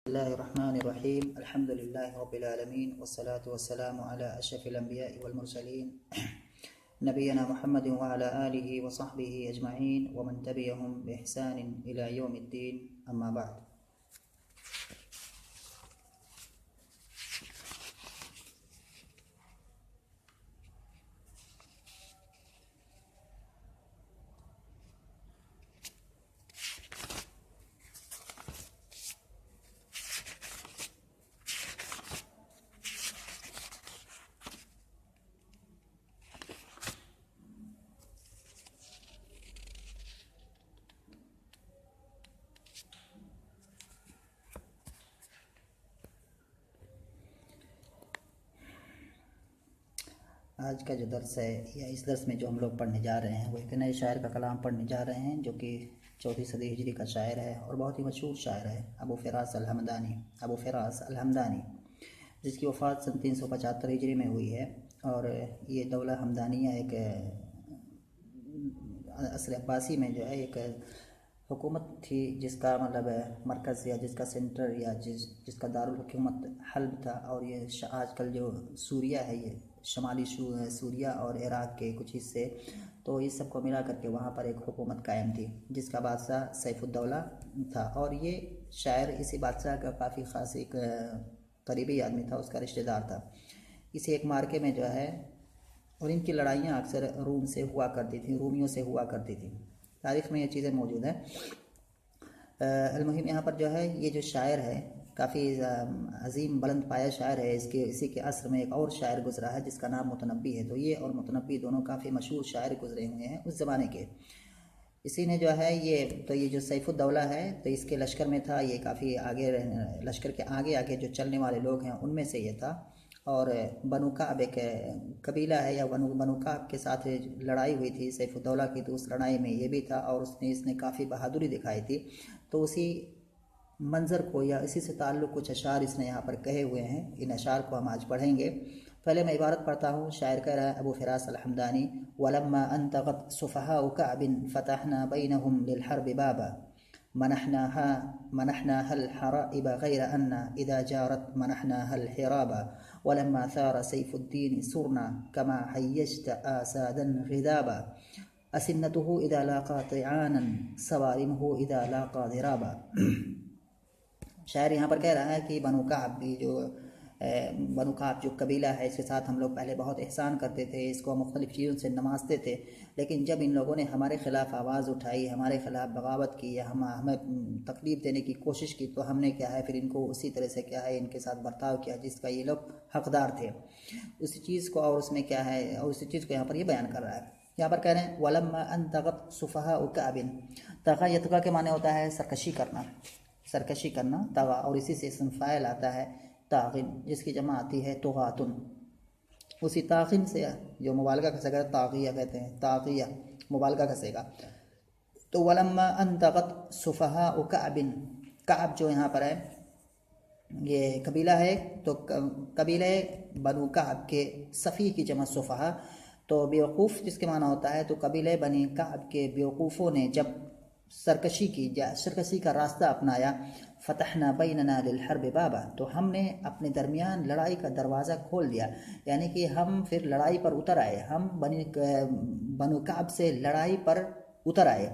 الله الرحمن الرحيم الحمد لله رب العالمين والصلاة والسلام على أشرف الأنبياء والمرسلين نبينا محمد وعلى آله وصحبه أجمعين ومن تبعهم بإحسان إلى يوم الدين أما بعد. آج کا جو درس ہے یا اس درس میں جو ہم لوگ پڑھنے جا رہے ہیں وہ ایک نئے شاعر کا کلام پڑھنے جا رہے ہیں جو کہ 4 صدی ہجری کا شاعر ہے اور بہت ہی مشہور شاعر ہے ابو فراس الحمدانی جس کی وفات سن 375 ہجری میں ہوئی ہے. اور یہ دولہ ہمدانیہ ایک عصر عباسی میں جو ہے ایک حکومت تھی جس کا مطلب مرکز یا جس کا سینٹر یا جس کا دارالحکومت حلب تھا. اور یہ آج کل جو سوریہ ہے یہ شمالی سوریہ اور عراق کے کچھ حصے تو اس سب کو ملا کر کے وہاں پر ایک حکومت قائم تھی جس کا بادشاہ سیف الدولہ تھا. اور یہ شاعر اسی بادشاہ کا کافی خاص ایک قریبی آدمی تھا, اس کا رشتہ دار تھا. اسی ایک مارکے میں جو ہے اور ان کی لڑائیاں اکثر رومیوں سے ہوا کرتی تھیں. تاریخ میں یہ چیزیں موجود ہیں. المہم یہاں پر جو ہے یہ جو شاعر ہے کافی عظیم بلند پایہ شاعر ہے. اسی کے عصر میں ایک اور شاعر گزرا ہے جس کا نام متنبی ہے. تو یہ اور متنبی دونوں کافی مشہور شاعر گزرے ہوئے ہیں اس زمانے کے. اسی نے جو ہے یہ جو سیف الدولہ ہے تو اس کے لشکر میں تھا. یہ کافی آگے لشکر کے آگے جو چلنے والے لوگ ہیں ان میں سے یہ تھا. اور بنو کعب ایک قبیلہ ہے یا بنو کعب کے ساتھ لڑائی ہوئی تھی سیف الدولہ کی, تو اس لڑائی میں یہ بھی تھا اور اس نے کافی بہادری دکھائی تھی. تو اسی منظر کو یا اسی سے تعلق کچھ اشعار اس نے یہاں پر کہے ہوئے ہیں. ان اشعار کو ہم آج پڑھیں گے. پہلے میں عبارت پڑھتا ہوں. شاعر کہہ رہا ہے ابو فراس الحمدانی وَلَمَّا أَنْتَغَتْ صُفَحَاءُ كَعْبٍ فَتَحْنَا بَيْنَهُمْ لِلْحَرْبِ بَابًا منحناها الحرائب غير أن إذا جارت منحناها الحرابا ولما ثار سيف الدين سرنا كما حيجت آسادا غذابا أسنته إذا لاقى طعانا صوارمه إذا لاقى ضرابا. شاعر یہاں پر کہہ رہا ہے کہ بنو کعب جو قبیلہ ہے اس کے ساتھ ہم لوگ پہلے بہت احسان کرتے تھے, اس کو مختلف چیزوں سے نوازتے تھے. لیکن جب ان لوگوں نے ہمارے خلاف آواز اٹھائی, ہمارے خلاف بغاوت کی یا ہمیں تکلیف دینے کی کوشش کی, تو ہم نے کیا ہے پھر ان کو اسی طرح سے کیا ہے ان کے ساتھ برتاؤ کیا جس کا یہ لوگ حقدار تھے. اسی چیز کو اور اس میں کیا ہے اور اسی چیز کو یہاں پر یہ بیان کر رہا ہے. یہاں پر کہہ رہے ہیں وَلَمَّا أَن طَغَتْ صُفَحَاءُ كَعْبٍ. طغى یطغى کے معنی ہوتا ہے سرکشی کرنا طغى, اور اسی سے اسم فاعل آتا ہے طاغن جس کی جمع آتی ہے طغاتن. اسی طاغن سے جو مبالغہ کا صیغہ طاغیہ کہتے ہیں, طاغیہ مبالغہ کا صیغہ. تو ولما ان طغت صفحاء کعب, کعب جو یہاں پر ہے یہ قبیلہ ہے. تو قبیلہ بنو کعب کے صفی کی جمع صفحاء, تو بیوقوف جس کے معنی ہوتا ہے. تو قبیلہ بنی کعب کے بیوقوفوں نے جب سرکشی کا راستہ اپنایا, فتحنا بیننا للحرب بابا, تو ہم نے اپنے درمیان لڑائی کا دروازہ کھول دیا. یعنی کہ ہم پھر لڑائی پر اتر آئے, ہم بنو کعب سے لڑائی پر اتر آئے,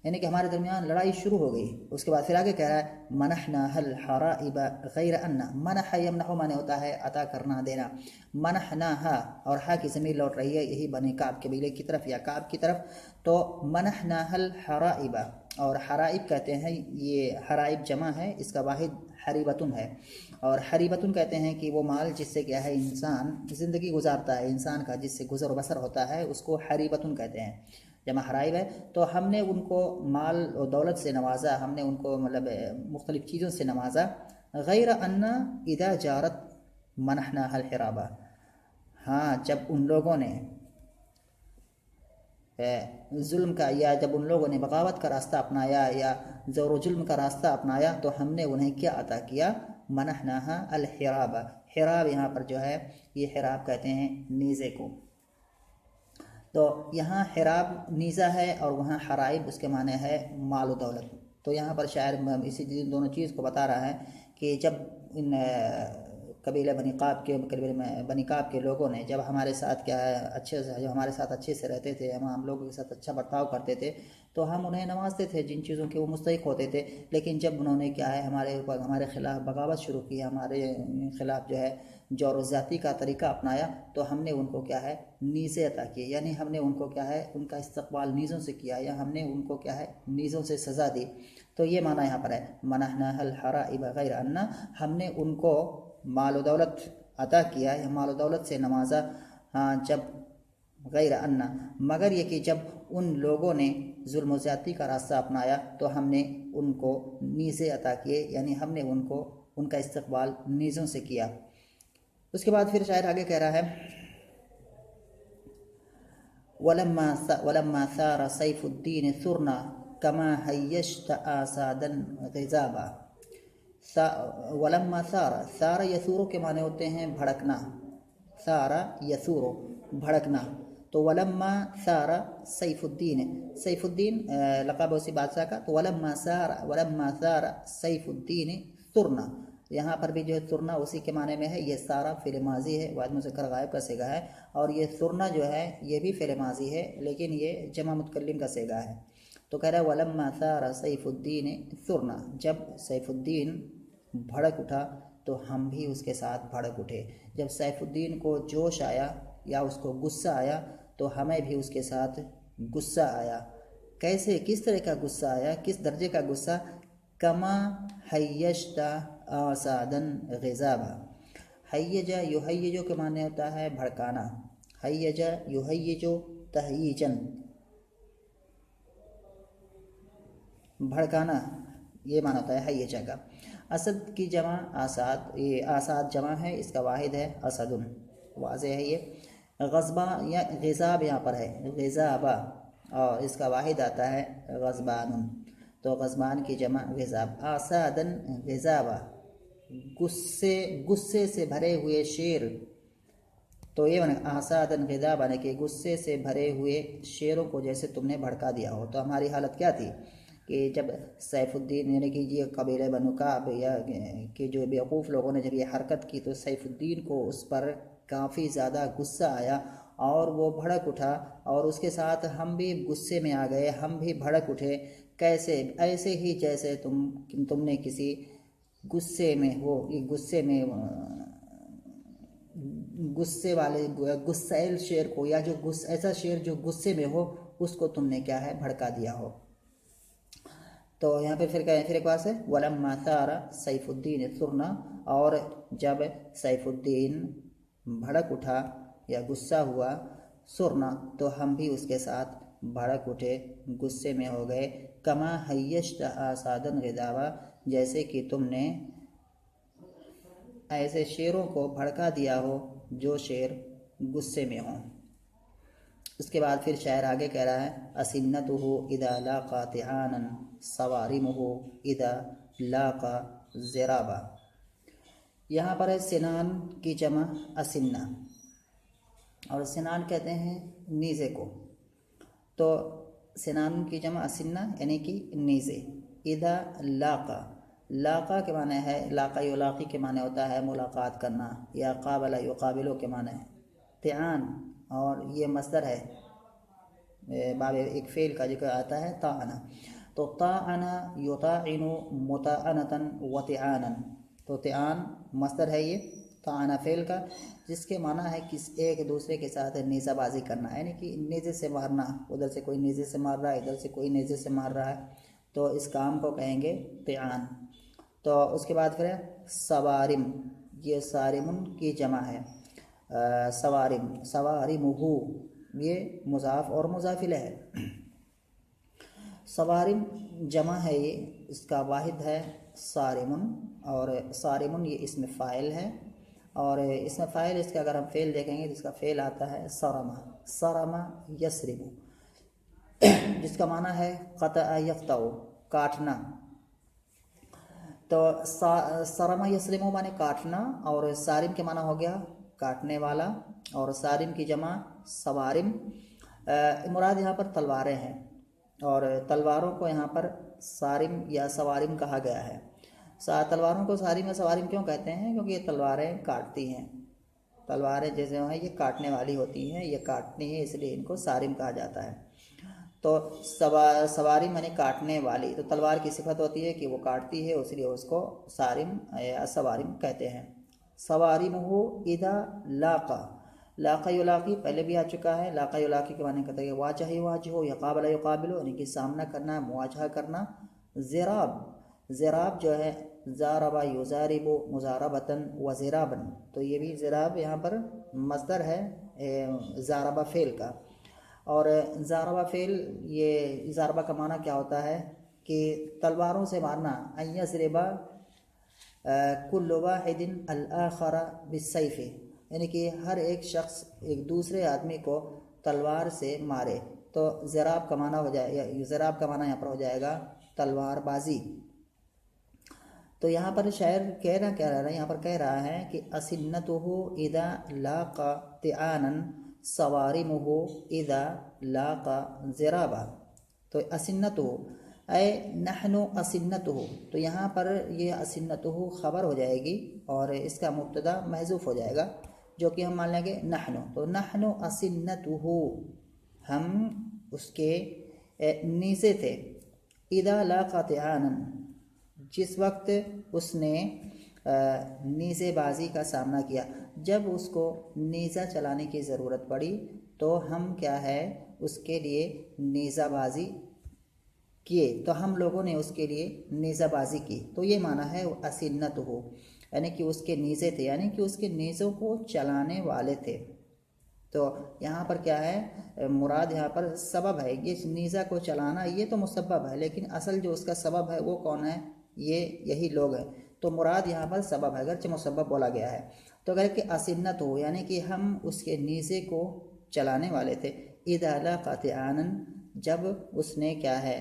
یعنی کہ ہمارے درمیان لڑائی شروع ہو گئی. اس کے بعد پھر آگے کہہ رہا ہے منحناها الحرائب غیر ان. منح یمنح معنی ہوتا ہے عطا کرنا دینا. منحناها اور ہا کی ضمیر لوٹ رہی ہے یہی بنی کعب قبیلے کی طرف یا کعب کی طرف. تو منحناها الحرائب, اور حرائب کہتے ہیں, یہ حرائب جمع ہے, اس کا واحد حریبتن ہے. اور حریبتن کہتے ہیں کہ وہ مال جس سے کیا ہے انسان زندگی گزارتا ہے, انسان کا جس سے گزر و بسر ہوتا ہے اس کو حریبتن کہتے ہیں, جمع حرائب ہے. تو ہم نے ان کو مال و دولت سے نوازا, ہم نے ان کو مطلب مختلف چیزوں سے نوازا. غیر ان اذا جارت منحناها الحرابا, ہاں جب ان لوگوں نے ظلم کا یا جب ان لوگوں نے بغاوت کا راستہ اپنایا یا زور و ظلم کا راستہ اپنایا تو ہم نے انہیں کیا عطا کیا, منحناها الحرابا. حراب یہاں پر جو ہے یہ حراب کہتے ہیں نیزے کو. تو یہاں حراب نیزہ ہے اور وہاں حرائب اس کے معنی ہے مال و دولت. تو یہاں پر شاعر اسی دونوں چیز کو بتا رہا ہے کہ جب ان قبیلہ بنی کعب کے لوگوں نے جب ہمارے ساتھ کیا ہے اچھے سے رہتے تھے، ہم لوگوں کے ساتھ اچھا برتاؤ کرتے تھے، تو ہم انہیں نوازتے تھے جن چیزوں کے وہ مستحق ہوتے تھے، لیکن جب انہوں نے کیا ہے ہمارے خلاف بغاوت شروع کی، ہمارے خلاف جو ہے جور و زیادتی کا طریقہ اپنایا، تو ہم نے ان کو کیا ہے نیزے عطا کیے، یعنی ہم نے ان کو کیا ہے ان کا استقبال نیزوں سے کیا، یا ہم نے ان کو کیا ہے نیزوں سے سزا دی۔ تو یہ معنی یہاں پر ہے منحناها الحرائب غیر ان، ہم نے ان کو مال و دولت عطا کیا یا مال و دولت سے نوازا، جب غیر ان مگر یہ کہ جب ان لوگوں نے ظلم و زیادتی کا راستہ اپنایا تو ہم نے ان کو نیزے عطا کیے، یعنی ہم نے ان کا استقبال نیزوں سے کیا۔ اس کے بعد پھر شاعر آگے کہہ رہا ہے وَلَمَّا ثَارَ سَيْفُ الدِّينِ ثُرْنَا كَمَا حَيَّشْتَ آسَادًا غِضَابًا۔ وَلَمَّا ثَارَ یثور کے معنی ہوتے ہیں بھڑکنا، ثار یثور بھڑکنا، تو ولما ثار سیف الدین لقب اسی بادشاہ کا، تو ولما ثار سیف الدین ثرنا، یہاں پر بھی جو ہے ثرنا اسی کے معنی میں ہے، یہ سارا فعل ماضی ہے، واحد مذکر غائب کا صیغہ ہے، اور یہ ثرنا جو ہے یہ بھی فعل ماضی ہے لیکن یہ جمع متکلم کا صیغہ ہے۔ تو کہہ رہا ہے ولما ثار سیف الدین ثرنا، جب سیف الدین بھڑک اٹھا تو ہم بھی اس کے ساتھ بھڑک اٹھے، جب سیف الدین کو جوش آیا یا اس کو غصہ آیا تو ہمیں بھی اس کے ساتھ غصہ آیا۔ کیسے، کس طرح کا غصہ آیا، کس درجے کا غصہ؟ کما حیشت آسادن غضابا، حیجا یحیجو کے معنی ہوتا ہے بھڑکانا، حیجا یحیجو تہییجن، بھڑکانا یہ معنی ہوتا ہے حیجا کا۔ اسد کی جمع آساد، یہ آساد جمع ہے، اس کا واحد ہے اسدن، واضح ہے یہ۔ غضبہ یا غضاب یہاں پر ہے غضابہ، اور اس کا واحد آتا ہے غضبان، تو غضبان کی جمع غضاب۔ آسادن غضابہ، غصے سے بھرے ہوئے شیر، تو یہ آسادن غضابہ نے کہ غصے سے بھرے ہوئے شیروں کو جیسے تم نے بھڑکا دیا ہو۔ تو ہماری حالت کیا تھی کہ جب سیف الدین یعنی کہ یہ قبیلہ بنو کعب یا کہ جو بیوقوف لوگوں نے جب یہ حرکت کی تو سیف الدین کو اس پر کافی زیادہ غصہ آیا اور وہ بھڑک اٹھا، اور اس کے ساتھ ہم بھی غصے میں آ گئے، ہم بھی بھڑک اٹھے۔ کیسے؟ ایسے ہی جیسے تم نے کسی غصے میں ہو، غصے والے غصیل شیر کو، یا جو ایسا شیر جو غصے میں ہو اس کو تم نے کیا ہے بھڑکا دیا ہو۔ تو یہاں پہ پھر ایک بات ہے وَلَمَّا ثَارَ سَيْفُ الدِّينِ ثُرْنَا، اور جب سیف الدین بھڑک اٹھا یا غصہ ہوا، سرنا تو ہم بھی اس کے ساتھ بھڑک اٹھے، غصے میں ہو گئے۔ کما حیشت آسادن غضابا، جیسے کہ تم نے ایسے شیروں کو بھڑکا دیا ہو جو شیر غصے میں ہوں۔ اس کے بعد پھر شاعر آگے کہہ رہا ہے اسنتہ اذا لاقى طعانا صوارمہ اذا لاقى ضرابا، یہاں پر ہے سنان کی جمع اسنہ، اور سنان کہتے ہیں نیزے کو، تو سنان کی جمع اسنہ یعنی کہ نیزے۔ اذا لاقى، لاقہ کے معنی ہے لاقہ یلاقی کے معنی ہوتا ہے ملاقات کرنا، یا قابل یقابلو کے معنی ہے طعان، اور یہ مصدر ہے باب ایک فعل کا ذکر آتا ہے طعنا، تو طعنا یطاعن مطاعنتا وطعانا، تو طعان مصدر ہے یہ طعنا فعل کا، جس کے معنی ہے کہ ایک دوسرے کے ساتھ نیزہ بازی کرنا، یعنی کہ نیزے سے مارنا، ادھر سے کوئی نیزے سے مار رہا ہے ادھر سے کوئی نیزے سے مار رہا ہے، تو اس کام کو کہیں گے طعان۔ تو اس کے بعد پھر سوارم، یہ سارمن کی جمع ہے، سوارمہ یہ مضاف اور مضاف الیہ ہے، سوارم جمع ہے، یہ اس کا واحد ہے صارمن، اور صارمن یہ اسم فاعل ہے، اور اسم فاعل اس کا اگر ہم فعل دیکھیں گے تو اس کا فعل آتا ہے صرمہ، صرمہ یسرم، جس کا معنی ہے قطع یقطع کاٹنا، تو صرمہ یسرم معنی کاٹنا، اور صارم کے معنی ہو گیا کاٹنے والا، اور صارم کی جمع صوارم۔ مراد یہاں پر تلواریں ہیں، اور تلواروں کو یہاں پر صارم یا سوارم کہا گیا ہے۔ تلواروں کو صارم یا سوارم کیوں کہتے ہیں؟ کیونکہ یہ تلواریں کاٹتی ہیں، تلواریں جیسے ہیں یہ کاٹنے والی ہوتی ہیں، یہ کاٹتی ہیں، اس لیے ان کو صارم کہا جاتا ہے۔ تو سوارم یعنی کاٹنے والی، تو تلوار کی صفت ہوتی ہے کہ وہ کاٹتی ہے، اس لیے اس کو صارم یا سوارم کہتے ہیں۔ سوارمہ اذا لاقا، لاقا یلاقی پہلے بھی آ چکا ہے، لاقا یلاقی کے معنی کہتے ہیں واجہ یواجہ، یقابل یقابل یعنی کہ سامنا کرنا، مواجہہ کرنا۔ زراب، زراب جو ہے زاربا یزارب مزاربتاً و زرابن، تو یہ بھی زراب یہاں پر مصدر ہے زاربا فعل کا، اور زاربا فعل یہ زاربا کا معنی کیا ہوتا ہے کہ تلواروں سے مارنا، ان یضربا کل واحد الآخر بالسیف، یعنی کہ ہر ایک شخص ایک دوسرے آدمی کو تلوار سے مارے، تو زراب کا معنی ہو جائے، زراب کا معنی یہاں پر ہو جائے گا تلوار بازی۔ تو یہاں پر شاعر کہہ رہا ہے، یہاں پر کہہ رہا ہے کہ اسنتہ اذا لاقا طعانا صوارمہ اذا لاقا زرابا، تو اسنتہ اے نحن اسنتہ، تو یہاں پر یہ اسنتہ خبر ہو جائے گی اور اس کا مبتدا محذوف ہو جائے گا، جو کہ ہم مان لیں گے نحن، تو نحن اسنتہ، ہم اس کے نیزے تھے، اذا لاقا طعانا، جس وقت اس نے نیزے بازی کا سامنا کیا، جب اس کو نیزہ چلانے کی ضرورت پڑی تو ہم کیا ہے اس کے لیے نیزہ بازی کیے، تو ہم لوگوں نے اس کے لیے نیزہ بازی کی، تو یہ معنی ہے اسنت ہو، یعنی کہ اس کے نیزے تھے، یعنی کہ اس کے نیزوں کو چلانے والے تھے۔ تو یہاں پر کیا ہے مراد، یہاں پر سبب ہے، یہ نیزہ کو چلانا یہ تو مسبب ہے، لیکن اصل جو اس کا سبب ہے وہ کون ہے؟ یہی لوگ ہیں، تو مراد یہاں پر سبب ہے، اگرچہ مسبب بولا گیا ہے۔ تو اگر کہ اسنت ہو یعنی کہ ہم اس کے نیزے کو چلانے والے تھے، اذا لاقا طعانا، جب اس نے کیا ہے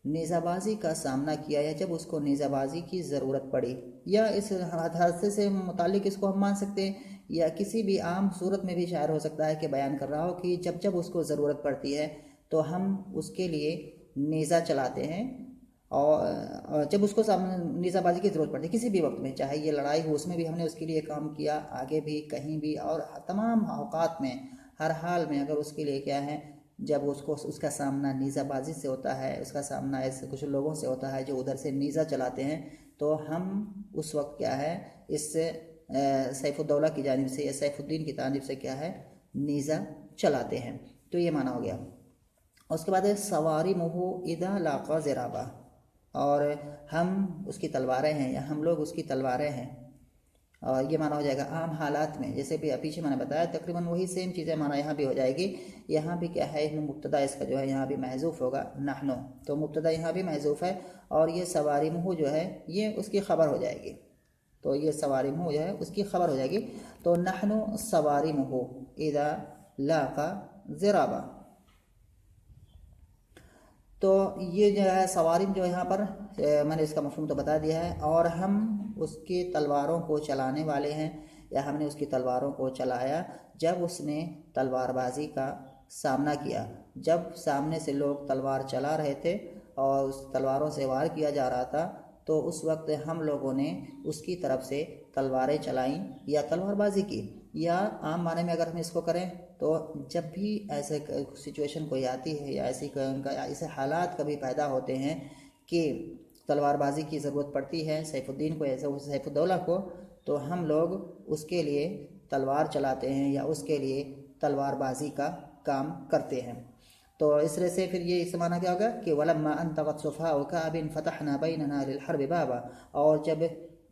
نیزہ بازی کا سامنا کیا، یا جب اس کو نیزہ بازی کی ضرورت پڑی، یا اس حادثے سے متعلق اس کو ہم مان سکتے ہیں، یا کسی بھی عام صورت میں بھی شاعر ہو سکتا ہے کہ بیان کر رہا ہو کہ جب اس کو ضرورت پڑتی ہے تو ہم اس کے لیے نیزہ چلاتے ہیں، اور جب اس کو نیزہ بازی کی ضرورت پڑتی ہے کسی بھی وقت میں، چاہے یہ لڑائی ہو اس میں بھی ہم نے اس کے لیے کام کیا، آگے بھی کہیں بھی، اور تمام اوقات میں ہر حال میں اگر اس کے لیے کیا ہے جب اس کا سامنا نیزہ بازی سے ہوتا ہے، اس کا سامنا ایسے کچھ لوگوں سے ہوتا ہے جو ادھر سے نیزہ چلاتے ہیں، تو ہم اس وقت کیا ہے اس سے سیف الدولہ کی جانب سے یا سیف الدین کی جانب سے کیا ہے نیزہ چلاتے ہیں، تو یہ معنی ہو گیا۔ اس کے بعد سوارمہ اذا لاقا زرابا، اور ہم اس کی تلواریں ہیں یا ہم لوگ اس کی تلواریں ہیں، اور یہ معنی ہو جائے گا عام حالات میں، جیسے بھی پیچھے میں نے بتایا تقریباً وہی سیم چیزیں معنی یہاں بھی ہو جائے گی۔ یہاں بھی کیا ہے مبتدا اس کا جو ہے یہاں بھی محذوف ہوگا نحن، تو مبتدا یہاں بھی محذوف ہے، اور یہ سوارمہ جو ہے یہ اس کی خبر ہو جائے گی، تو یہ سوارمہ جو ہے اس کی خبر ہو جائے گی، تو نحن سوارمہ اذا لاقا زرابا۔ تو یہ جو ہے سوارم جو یہاں پر میں نے اس کا مفہوم تو بتا دیا ہے، اور ہم اس کی تلواروں کو چلانے والے ہیں، یا ہم نے اس کی تلواروں کو چلایا جب اس نے تلوار بازی کا سامنا کیا، جب سامنے سے لوگ تلوار چلا رہے تھے اور اس تلواروں سے وار کیا جا رہا تھا، تو اس وقت ہم لوگوں نے اس کی طرف سے تلواریں چلائیں یا تلوار بازی کی، یا عام معنی میں اگر ہم اس کو کریں تو جب بھی ایسے سچویشن کوئی آتی ہے یا ایسے حالات کبھی پیدا ہوتے ہیں کہ تلوار بازی کی ضرورت پڑتی ہے سیف الدین کو یا سیف الدولہ کو، تو ہم لوگ اس کے لیے تلوار چلاتے ہیں یا اس کے لیے تلوار بازی کا کام کرتے ہیں۔ تو اس طرح سے پھر یہ اس معنی کیا ہوگا کہ وَلَمَّا أَن طَغَتْ صُفْحَاءُ كَعْبٍ فَتَحْنَا بَيْنَنَا لِلْحَرْبِ بَابًا، اور جب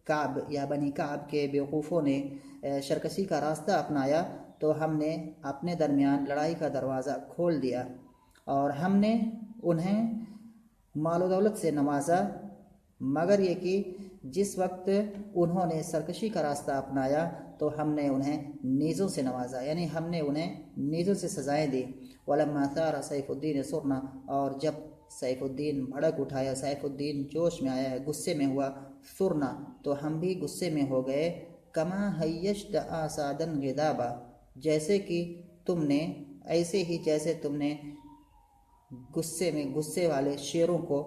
کعب یا بنی کعب کے بیوقوفوں نے شرکشی کا راستہ اپنایا تو ہم نے اپنے درمیان لڑائی کا دروازہ کھول دیا، اور ہم نے انہیں مال و دولت سے نوازا، مگر یہ کہ جس وقت انہوں نے سرکشی کا راستہ اپنایا تو ہم نے انہیں نیزوں سے نوازا، یعنی ہم نے انہیں نیزوں سے سزائیں دی۔ وَلَمَّا ثَارَ سَيْفُ الدِّينِ سُرْنَا، اور جب سیف الدین بھڑک اٹھایا، سیف الدین جوش میں آیا ہے، غصے میں ہوا، سرنا، تو ہم بھی غصے میں ہو گئے، کما حیشت آسادن غدابا، جیسے کہ تم نے، ایسے ہی جیسے تم نے غصے والے شیروں کو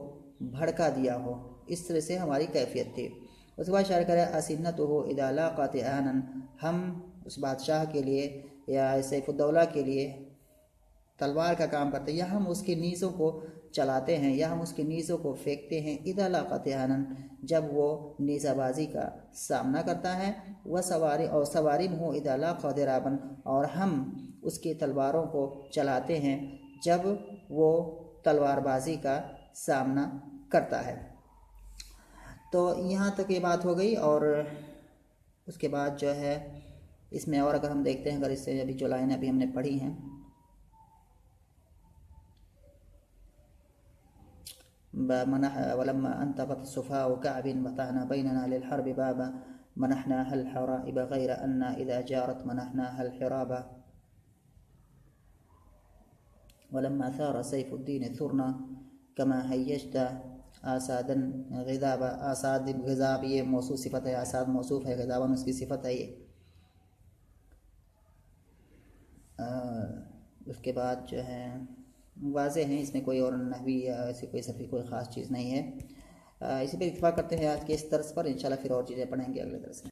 بھڑکا دیا ہو، اس طرح سے ہماری کیفیت تھی۔ اس کے بعد شاعر کرے اسنتہ اذا لاقت آنا، ہم اس بادشاہ کے لیے یا سیف الدولہ کے لیے تلوار کا کام کرتے ہیں، یا ہم اس کی نیزوں کو چلاتے ہیں، یا ہم اس کی نیزوں کو پھینکتے ہیں، اذا لاقت آنا، جب وہ نیزہ بازی کا سامنا کرتا ہے، سواری ہوں اذا لاقت ضرابا، اور ہم اس کی تلواروں کو چلاتے ہیں جب وہ تلوار بازی کا سامنا کرتا ہے۔ تو یہاں تک یہ بات ہو گئی، اور اس کے بعد جو ہے اس میں اور اگر ہم دیکھتے ہیں، اگر اس سے ابھی جو لائنیں ابھی ہم نے پڑھی ہیں، ولما انتفت السفهاء كعب فتحنا بيننا للحرب بابا منحناها الحرائب غير أن إذا جارت منحناها الحرابا ولما ثار سيف الدين ثرنا كما هيجت آسادا غذابا۔ آساد غذاب یہ موصوف صفت ہے، آساد موصوف ہے، غذابا اس کی صفت ہے۔ یہ اس کے بعد جو ہے واضح ہیں، اس میں کوئی اور نحوی یا ایسی کوئی صرفی کوئی خاص چیز نہیں ہے۔ اسی پہ اتفاق کرتے ہیں آج کے اس درس پر، انشاءاللہ پھر اور چیزیں پڑھیں گے اگلے درس میں۔